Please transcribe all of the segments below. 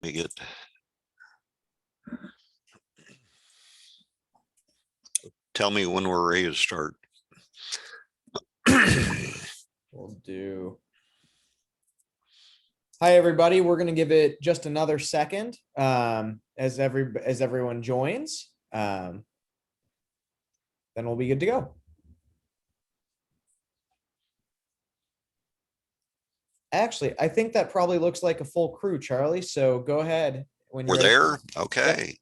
me get. Tell me when we're ready to start. We'll do. Hi, everybody. We're going to give it just another second as everyone joins. Then we'll be good to go. Actually, I think that probably looks like a full crew, Charlie. So go ahead when you're We're ready. there. Okay.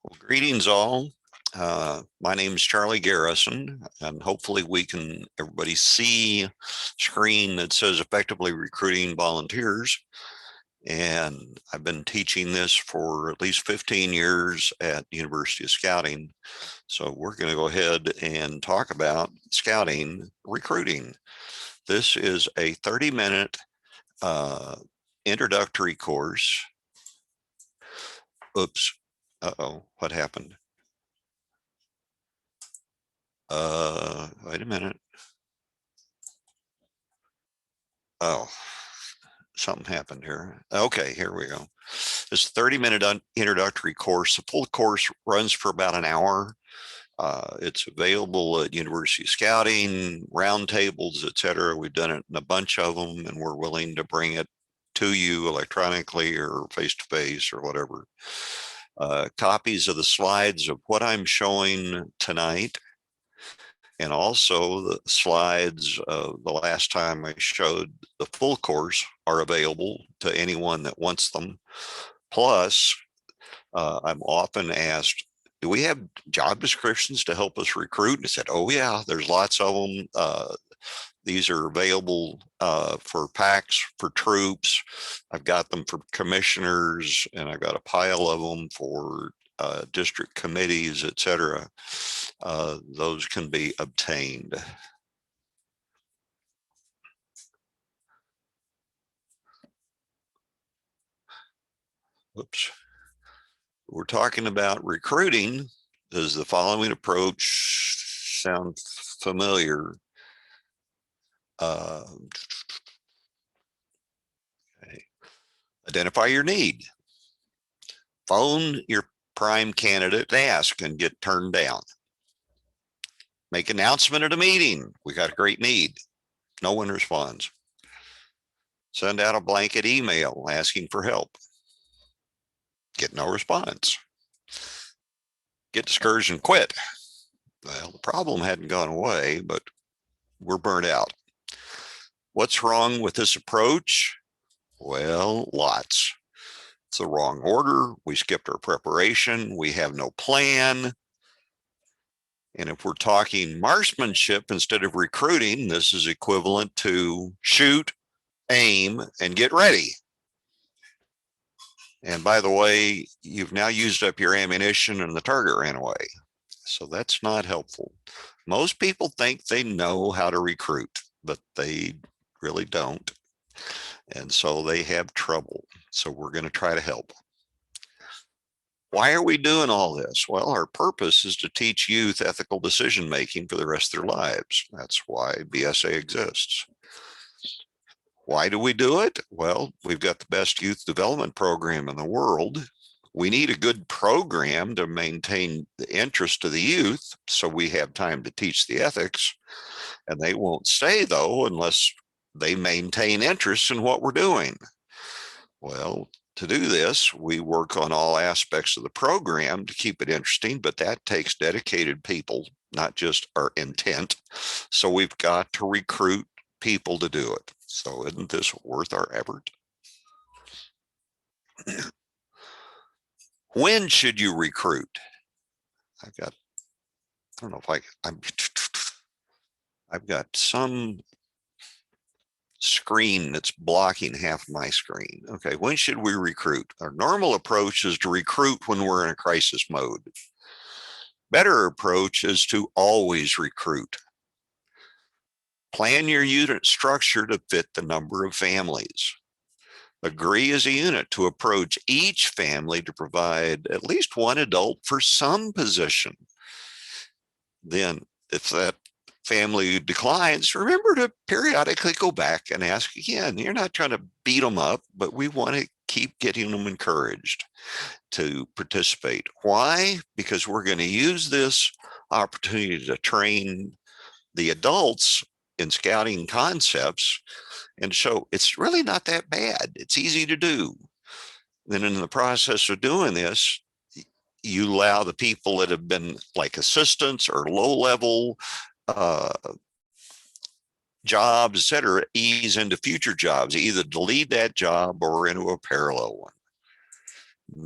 Well, greetings all. My name is Charlie Garrison, and hopefully everybody see screen that says effectively recruiting volunteers. And I've been teaching this for at least 15 years at the University of Scouting. So we're going to go ahead and talk about scouting recruiting. This is a 30-minute introductory course. Oops. Uh-oh, what happened? Wait a minute. Oh, something happened here. Okay, here we go. This 30-minute introductory course. The full course runs for about an hour. It's available at University of Scouting, roundtables, etc. We've done it in a bunch of them, and we're willing to bring it to you electronically or face-to-face or whatever. Copies of the slides of what I'm showing tonight, and also the slides of the last time I showed the full course are available to anyone that wants them. Plus, I'm often asked, do we have job descriptions to help us recruit? And I said, oh yeah, there's lots of them. These are available for packs, for troops. I've got them for commissioners, and I've got a pile of them for district committees, etc. Those can be obtained. Whoops. We're talking about recruiting. Does the following approach sound familiar? Okay. Identify your need. Phone your prime candidate and ask and get turned down. Make announcement at a meeting. We got a great need. No one responds. Send out a blanket email asking for help. Get no response. Get discouraged and quit. Well, the problem hadn't gone away, but we're burnt out. What's wrong with this approach? Well, lots. It's the wrong order. We skipped our preparation. We have no plan. And if we're talking marksmanship instead of recruiting, this is equivalent to shoot, aim, and get ready. And by the way, you've now used up your ammunition and the target ran away. So that's not helpful. Most people think they know how to recruit, but they really don't. And so they have trouble. So we're going to try to help. Why are we doing all this? Well, our purpose is to teach youth ethical decision-making for the rest of their lives. That's why BSA exists. Why do we do it? Well, we've got the best youth development program in the world. We need a good program to maintain the interest of the youth so we have time to teach the ethics. And they won't stay, though, unless they maintain interest in what we're doing. Well, to do this, we work on all aspects of the program to keep it interesting, but that takes dedicated people, not just our intent. So we've got to recruit people to do it. So isn't this worth our effort? When should you recruit? I don't know if I've got some screen that's blocking half my screen. Okay, when should we recruit? Our normal approach is to recruit when we're in a crisis mode. Better approach is to always recruit. Plan your unit structure to fit the number of families. Agree as a unit to approach each family to provide at least one adult for some position. Then, if that family declines, remember to periodically go back and ask again. You're not trying to beat them up, but we want to keep getting them encouraged to participate. Why? Because we're going to use this opportunity to train the adults in scouting concepts and show it's really not that bad. It's easy to do. Then in the process of doing this, you allow the people that have been like assistants or low level jobs, et cetera, ease into future jobs, either to lead that job or into a parallel one.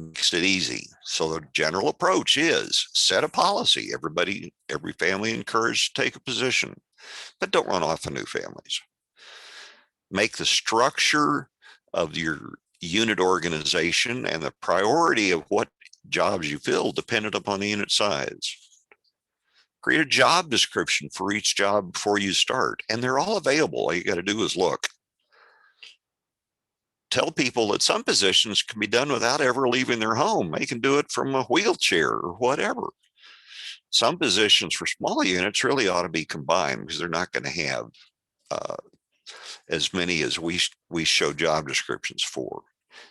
Makes it easy. So the general approach is set a policy. Every family encouraged to take a position, but don't run off of new families. Make the structure of your unit organization and the priority of what jobs you fill dependent upon the unit size. Create a job description for each job before you start, and they're all available. All you got to do is look. Tell people that some positions can be done without ever leaving their home. They can do it from a wheelchair or whatever. Some positions for small units really ought to be combined because they're not going to have as many as we show job descriptions for.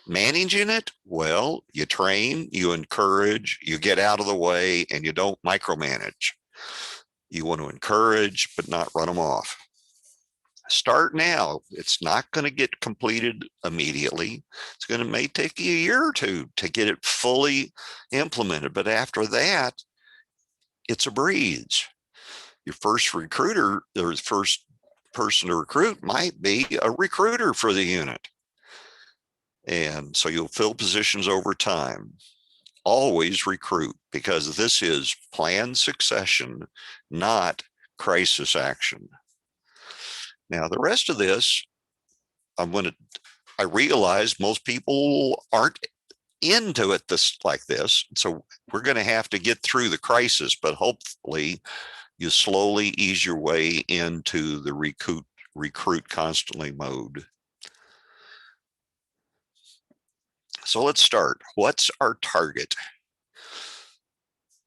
Managing it, well, you train, you encourage, you get out of the way, and you don't micromanage. You want to encourage, but not run them off. Start now. It's not going to get completed immediately. It's going to may take you a year or two to get it fully implemented. But after that, it's a breeze. Your first recruiter or first person to recruit might be a recruiter for the unit. And so you'll fill positions over time. Always recruit, because this is planned succession, not crisis action. Now, the rest of this, I realize most people aren't into it like this. So we're going to have to get through the crisis, but hopefully you slowly ease your way into the recruit constantly mode. So let's start. What's our target?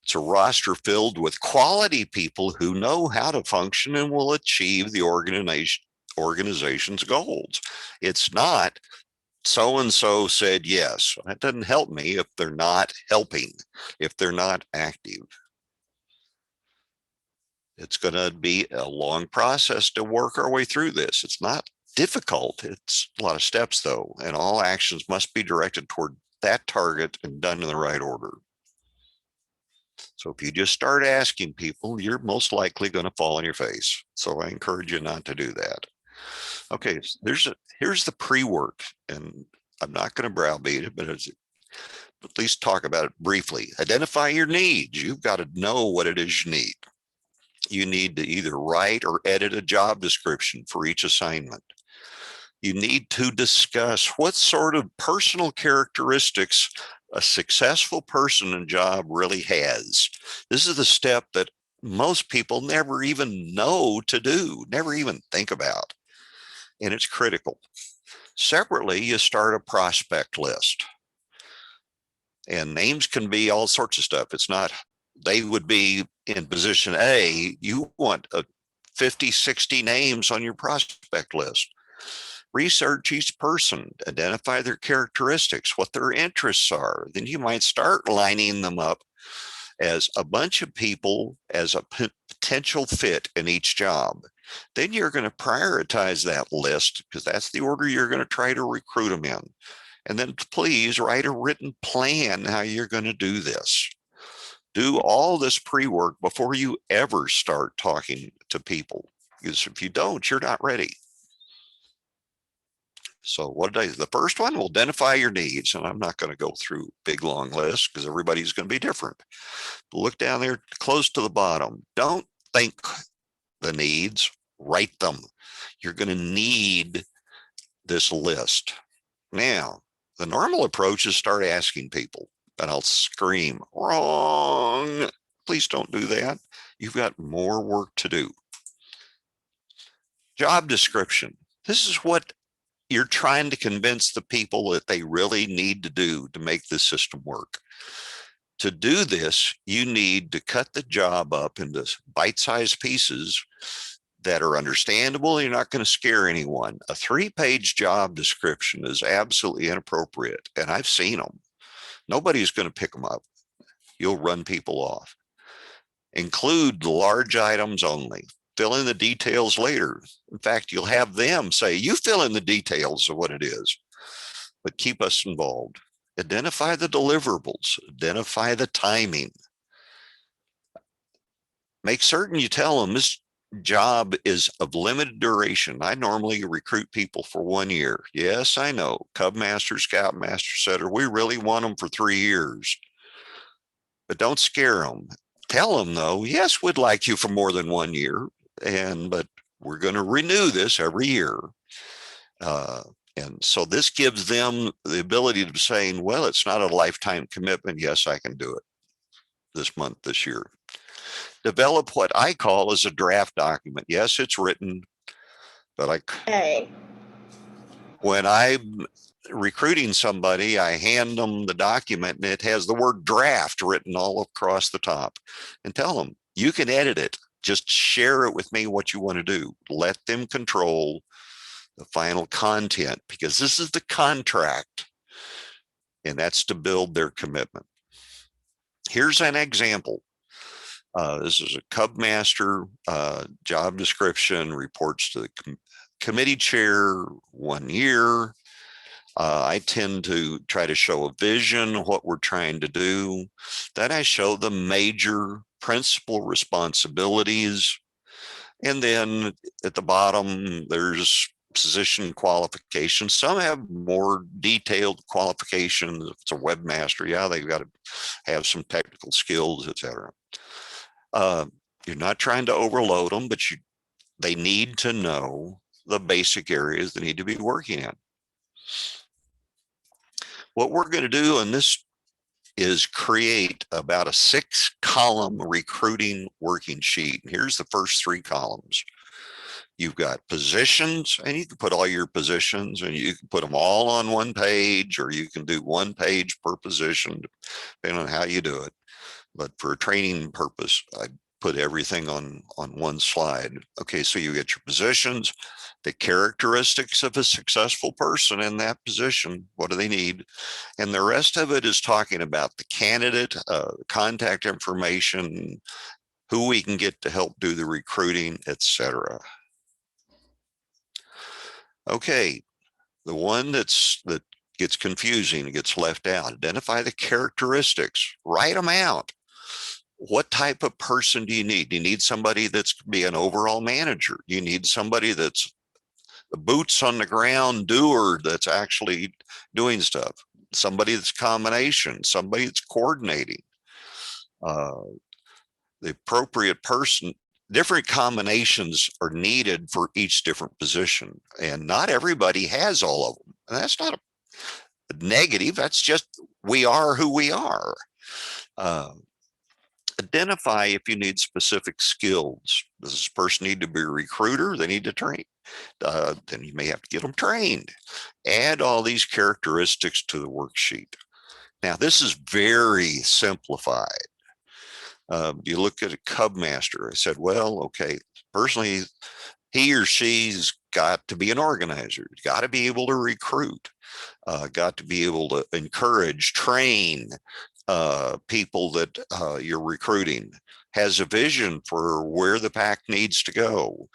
It's a roster filled with quality people who know how to function and will achieve the organization's goals. It's not so-and-so said yes. That doesn't help me if they're not helping, if they're not active. It's going to be a long process to work our way through this. It's not difficult. It's a lot of steps, though, and all actions must be directed toward that target and done in the right order. So if you just start asking people, you're most likely going to fall on your face. So I encourage you not to do that. Okay, here's the pre-work, and I'm not going to browbeat it, but at least talk about it briefly. Identify your needs. You've got to know what it is you need. You need to either write or edit a job description for each assignment. You need to discuss what sort of personal characteristics a successful person in job really has. This is the step that most people never even know to do, never even think about, and it's critical. Separately, you start a prospect list, and names can be all sorts of stuff. It's not, they would be in position A, you want 50, 60 names on your prospect list. Research each person, identify their characteristics, what their interests are. Then you might start lining them up as a bunch of people as a potential fit in each job. Then you're going to prioritize that list because that's the order you're going to try to recruit them in. And then please write a written plan how you're going to do this. Do all this pre-work before you ever start talking to people, because if you don't, you're not ready. So the first one will identify your needs, and I'm not going to go through big long lists because everybody's going to be different. But look down there close to the bottom. Don't think the needs, write them. You're going to need this list. Now, the normal approach is start asking people, and I'll scream, wrong. Please don't do that. You've got more work to do. Job description. This is what you're trying to convince the people that they really need to do to make this system work. To do this, you need to cut the job up into bite-sized pieces that are understandable. You're not going to scare anyone. A 3-page job description is absolutely inappropriate, and I've seen them. Nobody's going to pick them up. You'll run people off. Include the large items only. Fill in the details later. In fact, you'll have them say, you fill in the details of what it is, but keep us involved. Identify the deliverables. Identify the timing. Make certain you tell them this job is of limited duration. I normally recruit people for 1 year. Yes, I know. Cub Master, Scout Master, Setter, we really want them for 3 years. But don't scare them. Tell them, though, yes, we'd like you for more than 1 year, but we're going to renew this every year. And so this gives them the ability to saying, well, it's not a lifetime commitment. Yes, I can do it this month, this year. Develop what I call as a draft document. Yes, it's written, but when I'm recruiting somebody, I hand them the document and it has the word draft written all across the top, and tell them you can edit it. Just share it with me what you want to do. Let them control the final content, because this is the contract, and that's to build their commitment. Here's an example. This is a Cub Master job description, reports to the committee chair 1 year. I tend to try to show a vision, what we're trying to do. Then I show the major principal responsibilities. And then at the bottom, there's position qualifications. Some have more detailed qualifications. If it's a webmaster, yeah, they've got to have some technical skills, etc. You're not trying to overload them, but they need to know the basic areas they need to be working in. What we're going to do in this is create about a 6-column recruiting working sheet. Here's the first 3 columns. You've got positions, and you can put all your positions, and you can put them all on 1 page, or you can do 1 page per position, depending on how you do it. But for a training purpose, I put everything on 1 slide. Okay, so you get your positions, the characteristics of a successful person in that position. What do they need? And the rest of it is talking about the candidate, contact information, who we can get to help do the recruiting, etc. Okay, the one that gets confusing, gets left out. Identify the characteristics, write them out. What type of person do you need? Do you need somebody that's be an overall manager? Do you need somebody that's the boots on the ground doer that's actually doing stuff? Somebody that's combination, somebody that's coordinating. The appropriate person. Different combinations are needed for each different position, and not everybody has all of them. And that's not a negative. That's just, we are who we are. Identify if you need specific skills. Does this person need to be a recruiter? They need to train. Then you may have to get them trained. Add all these characteristics to the worksheet. Now, this is very simplified. You look at a Cub Master. I said, well, okay, personally, he or she's got to be an organizer, got to be able to recruit, got to be able to encourage, train people that you're recruiting, has a vision for where the pack needs to go,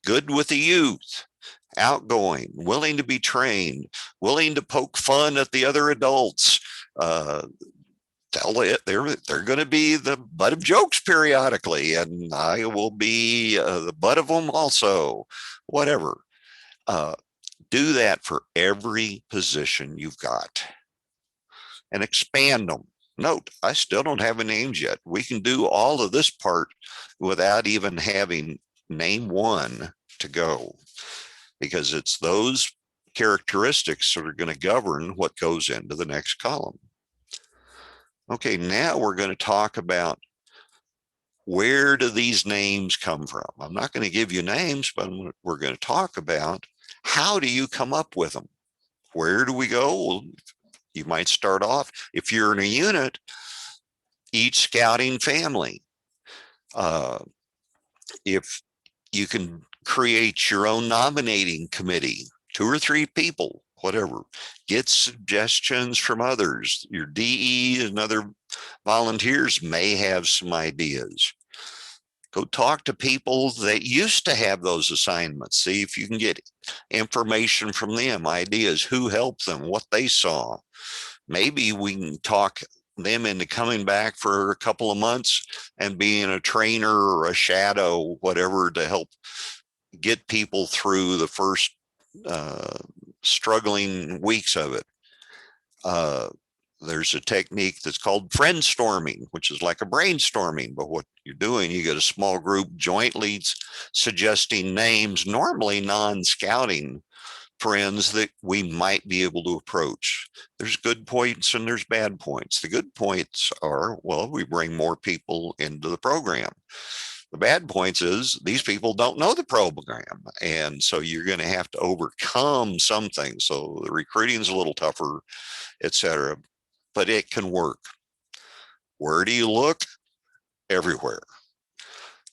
good with the youth, outgoing, willing to be trained, willing to poke fun at the other adults. Tell it they're going to be the butt of jokes periodically, and I will be the butt of them also. Whatever. Do that for every position you've got, and expand them. Note, I still don't have any names yet. We can do all of this part without even having name 1 to go, because it's those characteristics that are going to govern what goes into the next column. Okay, now we're going to talk about, where do these names come from? I'm not going to give you names, but we're going to talk about, how do you come up with them? Where do we go? Well, you might start off, if you're in a unit, each scouting family. If you can create your own nominating committee, 2 or 3 people, whatever. Get suggestions from others. Your DE and other volunteers may have some ideas. Go talk to people that used to have those assignments. See if you can get information from them, ideas, who helped them, what they saw. Maybe we can talk them into coming back for a couple of months and being a trainer or a shadow, whatever, to help get people through the first struggling weeks of it. There's a technique that's called friendstorming, which is like a brainstorming, but what you're doing, you get a small group jointly suggesting names, normally non-scouting friends that we might be able to approach. There's good points and there's bad points. The good points are, well, we bring more people into the program. The bad points is these people don't know the program. And so you're going to have to overcome something. So the recruiting is a little tougher, etc. But it can work. Where do you look? Everywhere.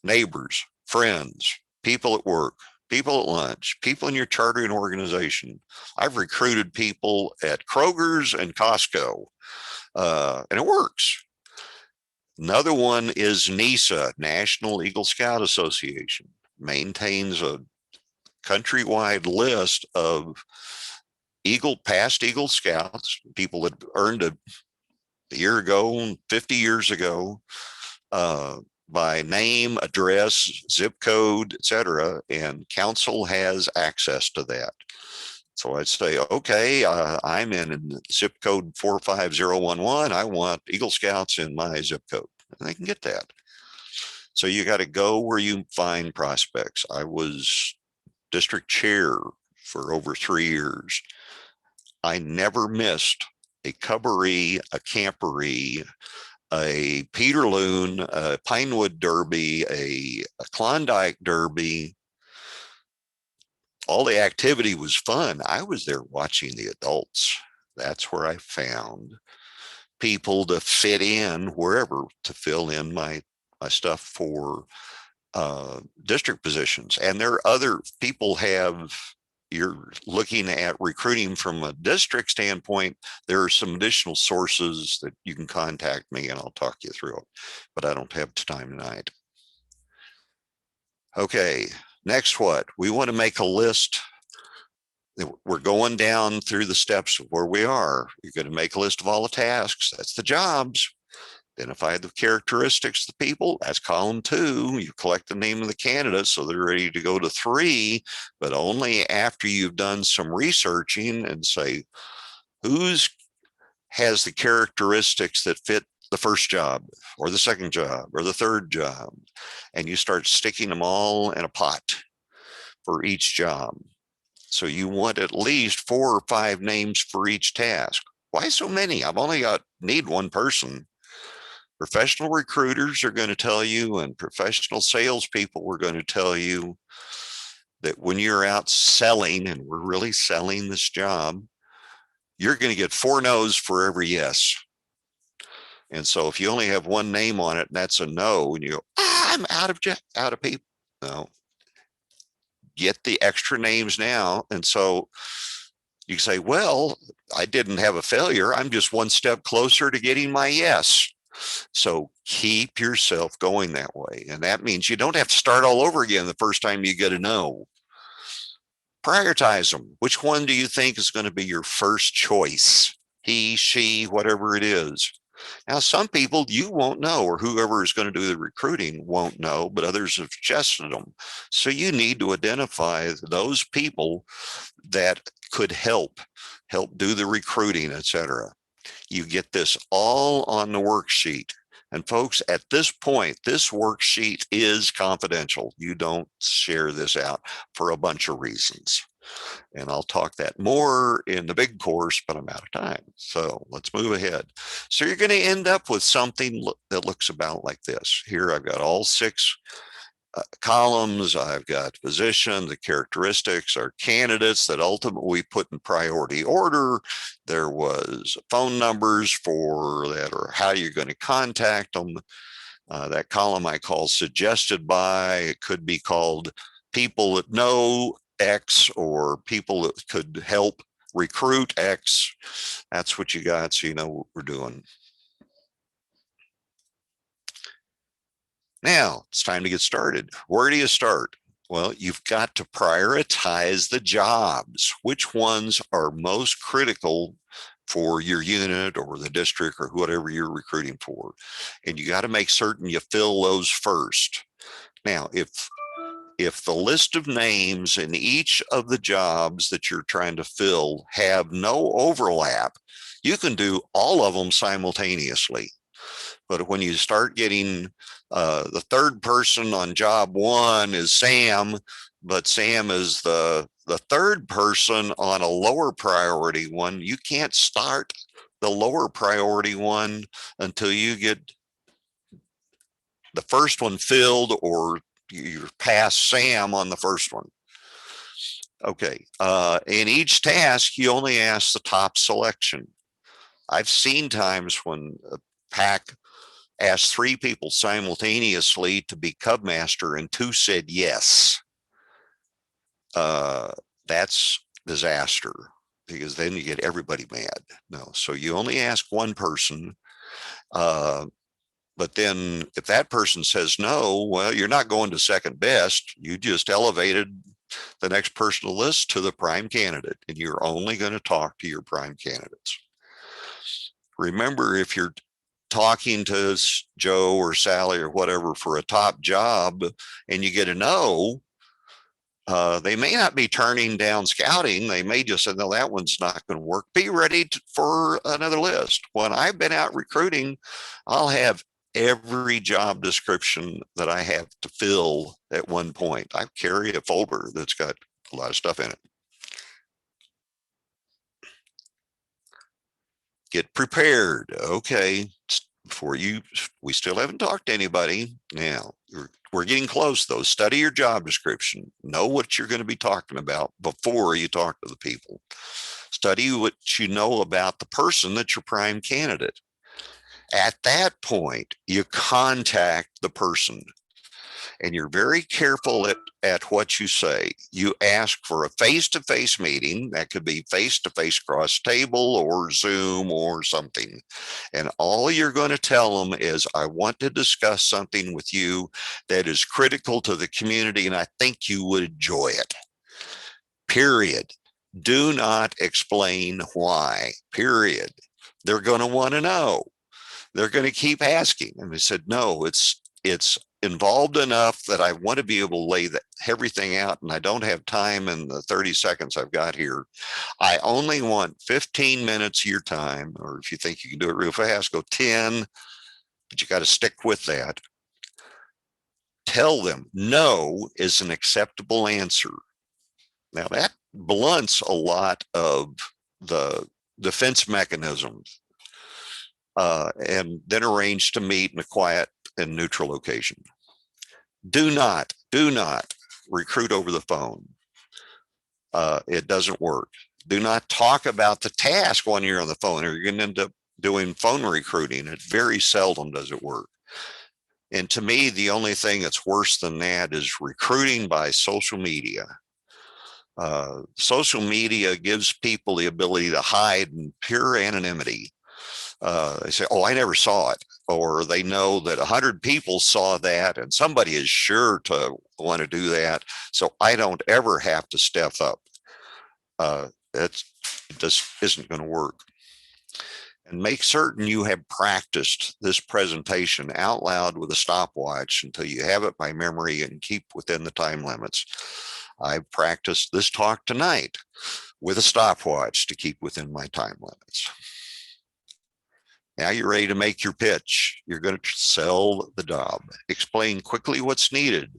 Neighbors, friends, people at work, people at lunch, people in your chartering organization. I've recruited people at Kroger's and Costco, and it works. Another one is NESA, National Eagle Scout Association, maintains a countrywide list of past Eagle Scouts, people that earned a year ago, 50 years ago, by name, address, zip code, etc. And council has access to that. So I'd say, okay, I'm in zip code 45011. I want Eagle Scouts in my zip code. And they can get that. So you got to go where you find prospects. I was district chair for over 3 years. I never missed a cubberee, a camperee, a Peterloon, a Pinewood Derby, a Klondike Derby. All the activity was fun. I was there watching the adults. That's where I found people to fit in wherever, to fill in my stuff for district positions. And there are other people you're looking at recruiting from a district standpoint. There are some additional sources that you can contact me and I'll talk you through it, but I don't have time tonight. Okay, next what? We want to make a list. We're going down through the steps of where we are. You're going to make a list of all the tasks. That's the jobs. Identify the characteristics of the people. That's column 2. You collect the name of the candidates so they're ready to go to 3, but only after you've done some researching and say, who's has the characteristics that fit the first job or the second job or the third job. And you start sticking them all in a pot for each job. So you want at least 4 or 5 names for each task. Why so many? I've only need one person. Professional recruiters are going to tell you, and professional salespeople are going to tell you that when you're out selling, and we're really selling this job, you're going to get 4 no's for every yes. And so if you only have one name on it and that's a no, and you go, I'm out of people. No, get the extra names now. And so you say, well, I didn't have a failure. I'm just one step closer to getting my yes. So keep yourself going that way. And that means you don't have to start all over again the first time you get a no. Prioritize them. Which one do you think is going to be your first choice? He, she, whatever it is. Now, some people you won't know, or whoever is going to do the recruiting won't know, but others have suggested them. So you need to identify those people that could help do the recruiting, etc. You get this all on the worksheet. And folks, at this point, this worksheet is confidential. You don't share this out for a bunch of reasons. And I'll talk that more in the big course, but I'm out of time. So let's move ahead. So you're going to end up with something that looks about like this. Here I've got all 6 columns. I've got position, the characteristics, our candidates that ultimately we put in priority order. There was phone numbers for that, or how you're going to contact them. That column I call suggested by. It could be called people that know X or people that could help recruit X. That's what you got, so you know what we're doing. Now it's time to get started. Where do you start? Well, you've got to prioritize the jobs. Which ones are most critical for your unit or the district or whatever you're recruiting for? And you got to make certain you fill those first. Now, if the list of names in each of the jobs that you're trying to fill have no overlap, you can do all of them simultaneously. But when you start getting the third person on job one is Sam, but Sam is the third person on a lower priority one, you can't start the lower priority one until you get the first one filled or you're past Sam on the first one. Okay. In each task, you only ask the top selection. I've seen times when a pack asked 3 people simultaneously to be Cub Master and 2 said yes. That's disaster because then you get everybody mad. No, so you only ask one person. But then if that person says no, well, you're not going to second best. You just elevated the next person on the list to the prime candidate, and you're only going to talk to your prime candidates. Remember, if you're talking to Joe or Sally or whatever for a top job and you get a no, they may not be turning down scouting. They may just say, no, that one's not going to work. Be ready for another list. When I've been out recruiting, I'll have every job description that I have to fill at one point. I carry a folder that's got a lot of stuff in it. Get prepared. Okay. We still haven't talked to anybody. Now, we're getting close though. Study your job description. Know what you're going to be talking about before you talk to the people. Study what you know about the person that's your prime candidate. At that point, you contact the person and you're very careful at what you say. You ask for a face-to-face meeting. That could be face-to-face across table or Zoom or something. And all you're going to tell them is, I want to discuss something with you that is critical to the community, and I think you would enjoy it. Period. Do not explain why. Period. They're going to want to know. They're going to keep asking. And they said, no, it's involved enough that I want to be able to lay everything out, and I don't have time in the 30 seconds I've got here. I only want 15 minutes of your time, or if you think you can do it real fast, go 10, but you got to stick with that. Tell them no is an acceptable answer. Now that blunts a lot of the defense mechanisms. And then arrange to meet in a quiet and neutral location. Do not recruit over the phone. It doesn't work. Do not talk about the task when you're on the phone, or you're going to end up doing phone recruiting. It very seldom does it work. And to me, the only thing that's worse than that is recruiting by social media. Social media gives people the ability to hide in pure anonymity. They say, oh, I never saw it. Or they know that 100 people saw that and somebody is sure to want to do that. So I don't ever have to step up. It just isn't going to work. And make certain you have practiced this presentation out loud with a stopwatch until you have it by memory and keep within the time limits. I've practiced this talk tonight with a stopwatch to keep within my time limits. Now you're ready to make your pitch. You're going to sell the job. Explain quickly what's needed.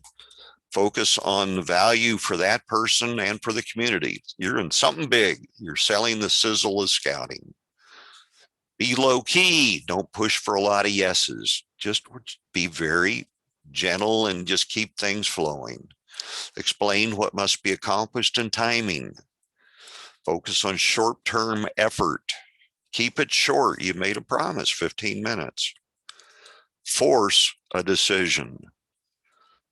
Focus on the value for that person and for the community. You're in something big. You're selling the sizzle of scouting. Be low key. Don't push for a lot of yeses. Just be very gentle and just keep things flowing. Explain what must be accomplished in timing. Focus on short-term effort. Keep it short. You made a promise, 15 minutes. Force a decision.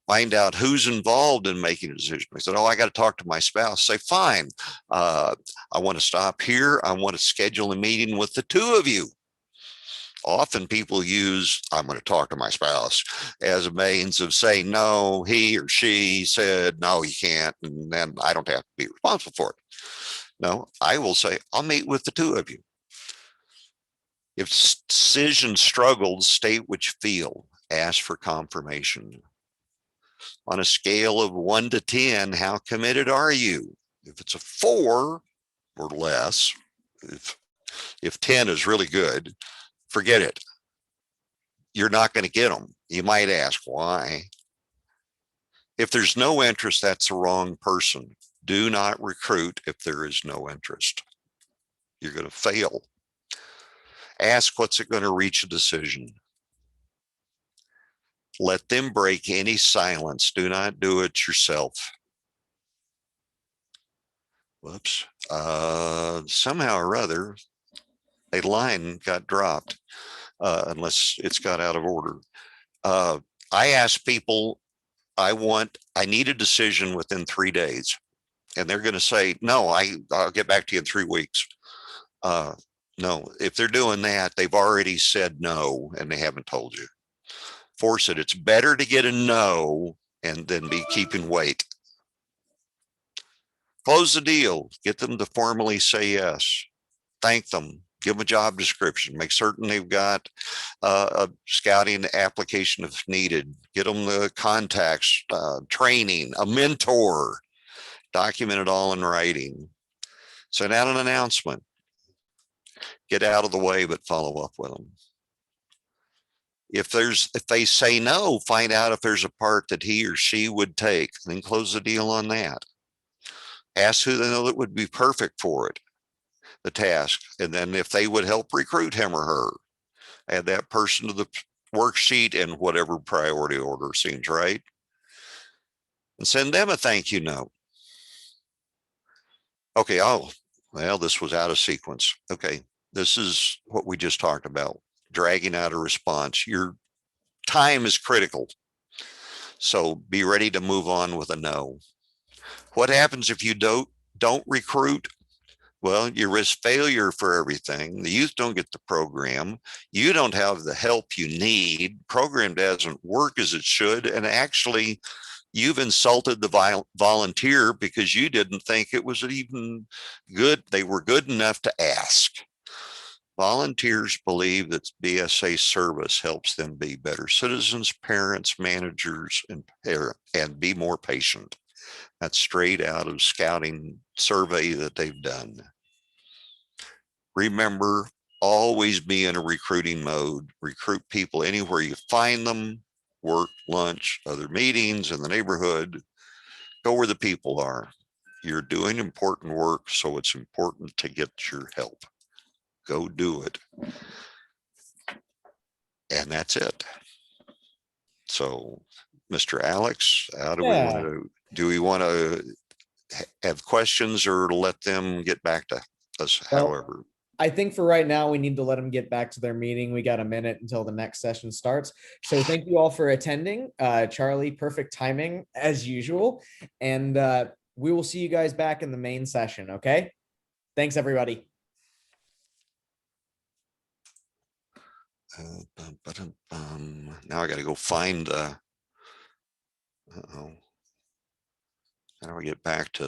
Find out who's involved in making a decision. I said, oh, I got to talk to my spouse. Say, fine. I want to stop here. I want to schedule a meeting with the two of you. Often people use, I'm going to talk to my spouse, as a means of saying, no, he or she said, no, you can't. And then I don't have to be responsible for it. No, I will say, I'll meet with the two of you. If decision struggles, state what you feel. Ask for confirmation. On a scale of 1 to 10, how committed are you? If it's a 4 or less, if 10 is really good, forget it. You're not going to get them. You might ask why. If there's no interest, that's the wrong person. Do not recruit if there is no interest. You're going to fail. Ask what's it going to reach a decision. Let them break any silence. Do not do it yourself. Whoops. Somehow or other, a line got dropped, unless it's got out of order. I ask people, I need a decision within 3 days. And they're going to say, no, I'll get back to you in 3 weeks. No, if they're doing that, they've already said no, and they haven't told you. Force it. It's better to get a no and then be keeping wait. Close the deal. Get them to formally say yes. Thank them. Give them a job description. Make certain they've got a scouting application if needed. Get them the contacts, training, a mentor. Document it all in writing. Send out an announcement. Get out of the way, but follow up with them. If they say no, find out if there's a part that he or she would take, then close the deal on that. Ask who they know that would be perfect for it, the task, and then if they would help recruit him or her, add that person to the worksheet in whatever priority order seems right, and send them a thank you note. Okay, oh, well, this was out of sequence. Okay, this is what we just talked about, dragging out a response. Your time is critical, so be ready to move on with a no. What happens if you don't recruit? Well, you risk failure for everything. The youth don't get the program. You don't have the help you need. Program doesn't work as it should. And actually, you've insulted the volunteer because you didn't think it was even good. They were good enough to ask. Volunteers believe that BSA service helps them be better citizens, parents, managers, and be more patient. That's straight out of scouting survey that they've done. Remember, always be in a recruiting mode. Recruit people anywhere you find them, work, lunch, other meetings in the neighborhood. Go where the people are. You're doing important work, so it's important to get your help. Go do it. And that's it. So, Mr. Alex, how do we want to, do we want to have questions or let them get back to us? Well, however, I think for right now, we need to let them get back to their meeting. We got a minute until the next session starts. So thank you all for attending. Charlie, perfect timing as usual. And we will see you guys back in the main session. Okay. Thanks, everybody. Now I got to go find, how do I get back to